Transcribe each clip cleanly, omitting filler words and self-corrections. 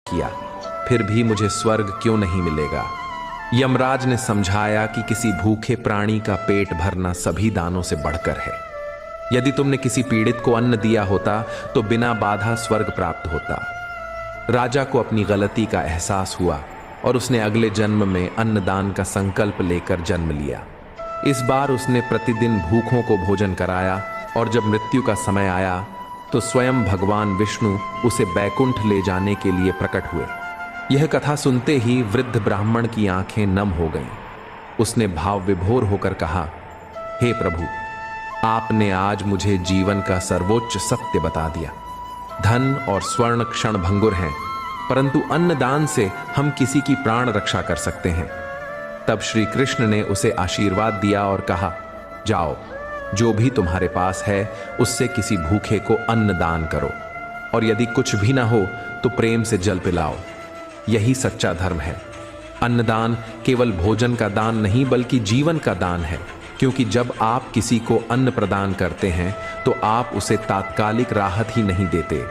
किया, फिर भी मुझे स्वर्ग क्यों नहीं मिलेगा। यमराज ने समझाया कि किसी भूखे प्राणी का पेट भरना सभी दानों से बढ़कर है। यदि तुमने किसी पीड़ित को अन्न दिया होता तो बिना बाधा स्वर्ग प्राप्त होता। राजा को अपनी गलती का एहसास हुआ और उसने अगले जन्म में अन्नदान का संकल्प लेकर जन्म लिया। इस बार उसने प्रतिदिन भूखों को भोजन कराया और जब मृत्यु का समय आया तो स्वयं भगवान विष्णु उसे बैकुंठ ले जाने के लिए प्रकट हुए। यह कथा सुनते ही वृद्ध ब्राह्मण की आंखें नम हो गईं। उसने भाव विभोर होकर कहा, हे प्रभु, आपने आज मुझे जीवन का सर्वोच्च सत्य बता दिया। धन और स्वर्ण क्षण भंगुर हैं, परंतु अन्नदान से हम किसी की प्राण रक्षा कर सकते हैं। तब श्री कृष्ण ने उसे आशीर्वाद दिया और कहा, जाओ, जो भी तुम्हारे पास है उससे किसी भूखे को अन्न दान करो, और यदि कुछ भी ना हो तो प्रेम से जल पिलाओ। यही सच्चा धर्म है। अन्नदान केवल भोजन का दान नहीं बल्कि जीवन का दान है, क्योंकि जब आप किसी को अन्न प्रदान करते हैं तो आप उसे तात्कालिक राहत ही नहीं देते,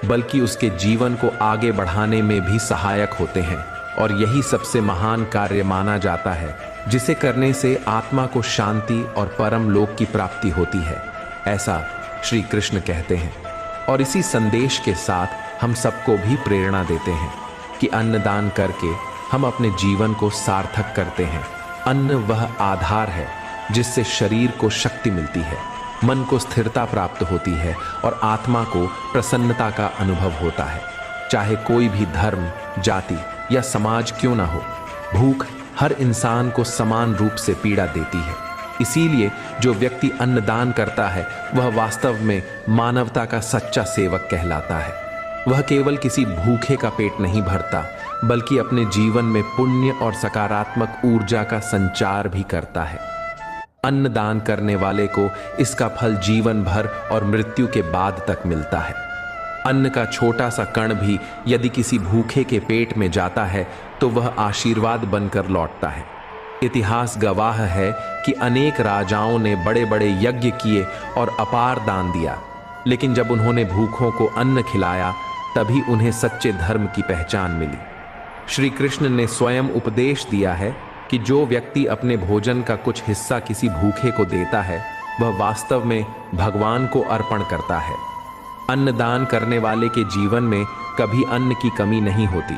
बल्कि उसके जीवन को आगे बढ़ाने में भी सहायक होते हैं। और यही सबसे महान कार्य माना जाता है, जिसे करने से आत्मा को शांति और परम लोक की प्राप्ति होती है, ऐसा श्री कृष्ण कहते हैं। और इसी संदेश के साथ हम सबको भी प्रेरणा देते हैं कि अन्नदान करके हम अपने जीवन को सार्थक करते हैं। अन्न वह आधार है जिससे शरीर को शक्ति मिलती है, मन को स्थिरता प्राप्त होती है और आत्मा को प्रसन्नता का अनुभव होता है। चाहे कोई भी धर्म, जाति या समाज क्यों ना हो, भूख हर इंसान को समान रूप से पीड़ा देती है। इसीलिए जो व्यक्ति अन्नदान करता है वह वास्तव में मानवता का सच्चा सेवक कहलाता है। वह केवल किसी भूखे का पेट नहीं भरता, बल्कि अपने जीवन में पुण्य और सकारात्मक ऊर्जा का संचार भी करता है। अन्नदान करने वाले को इसका फल जीवन भर और मृत्यु के बाद तक मिलता है। अन्न का छोटा सा कण भी यदि किसी भूखे के पेट में जाता है तो वह आशीर्वाद बनकर लौटता है। इतिहास गवाह है कि अनेक राजाओं ने बड़े बड़े यज्ञ किए और अपार दान दिया, लेकिन जब उन्होंने भूखों को अन्न खिलाया तभी उन्हें सच्चे धर्म की पहचान मिली। श्री कृष्ण ने स्वयं उपदेश दिया है कि जो व्यक्ति अपने भोजन का कुछ हिस्सा किसी भूखे को देता है वह वास्तव में भगवान को अर्पण करता है। अन्नदान करने वाले के जीवन में कभी अन्न की कमी नहीं होती।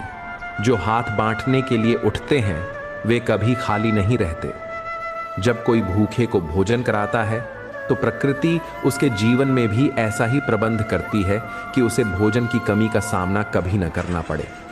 जो हाथ बांटने के लिए उठते हैं वे कभी खाली नहीं रहते। जब कोई भूखे को भोजन कराता है तो प्रकृति उसके जीवन में भी ऐसा ही प्रबंध करती है कि उसे भोजन की कमी का सामना कभी न करना पड़े।